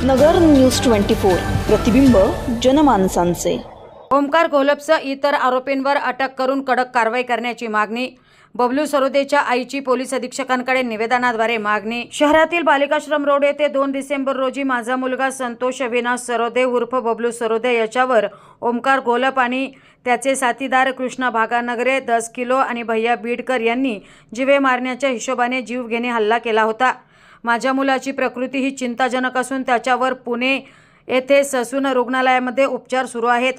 नगर news 24 प्रतिबिंब जनमानसांचे। ओमकार घोलपसह इतर आरोपींवर अटक करून कडक कारवाई करण्याची मागणी। बबलू सरोदेच्या आईची पोलीस अधीक्षकांकडे निवेदनाद्वारे मागणी। शहरातील बालिकाश्रम रोड येथे 2 डिसेंबर रोजी माझा मुलगा संतोष अविनाश सरोदे उर्फ बबलू सरोदे याच्यावर ओमकार घोलप आणि त्याचे साथीदार कृष्णा भागानगरे 10 किलो आणि भैया बीडकर यांनी जीवे मारण्याच्या हिशोबाने जीव घेणे हल्ला केला होता। माझ्या मुलाची प्रकृती ही चिंताजनक असून त्याच्यावर पुणे येथे ससून रुग्णालयामध्ये उपचार सुरू आहेत।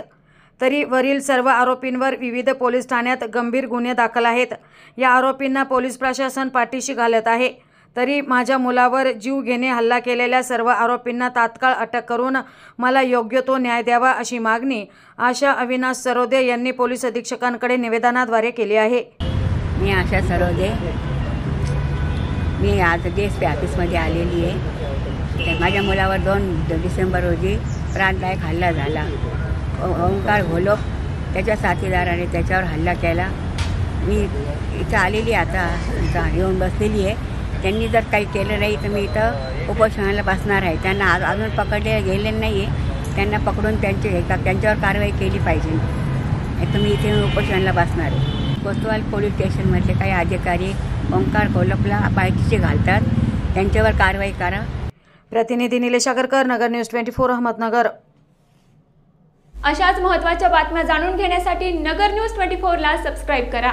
तरी वरील सर्व आरोपींवर विविध पोलीस ठाण्यात गंभीर गुन्हे दाखल आहेत। या आरोपींना पोलीस प्रशासन पाठीशी घालत आहे। तरी माझ्या मुलावर जीव घेणे हल्ला केलेल्या सर्व आरोपींना तात्काळ अटक करून मला योग्य तो न्याय द्यावा अशी मागणी आशा अविनाश सरोदे यांनी पोलीस अधीक्षकांकडे निवेदनाद्वारे केली आहे। मी आशा सरोदे, मी आज DSP ऑफिसमध्ये आलेली आहे। माझ्या मुलावर 2 डिसेंबर रोजी प्राणदायक हल्ला झाला। ओमकार घोलप त्याच्या साथीदाराने त्याच्यावर हल्ला केला। मी इथं आलेली आता इथं येऊन बसलेली आहे। त्यांनी जर काही केलं नाही तर मी इथं उपोषणाला बसणार आहे। त्यांना अजून पकडले गेले नाही आहे, त्यांना पकडून त्यांच्यावर कारवाई केली पाहिजे। तर मी इथे उपोषणाला बसणार आहे। कोतवाल पोलीस स्टेशनमधले काही अधिकारी ओमकार घोलपला पाठीशी घालतात, त्यांच्यावर कारवाई करा। प्रतिनिधी निलेश आगरकर, नगर न्यूज 24 अहमदनगर। अशाच महत्त्वाच्या बातम्या जाणून घेण्यासाठी नगर न्यूज 24 ला सबस्क्राइब करा।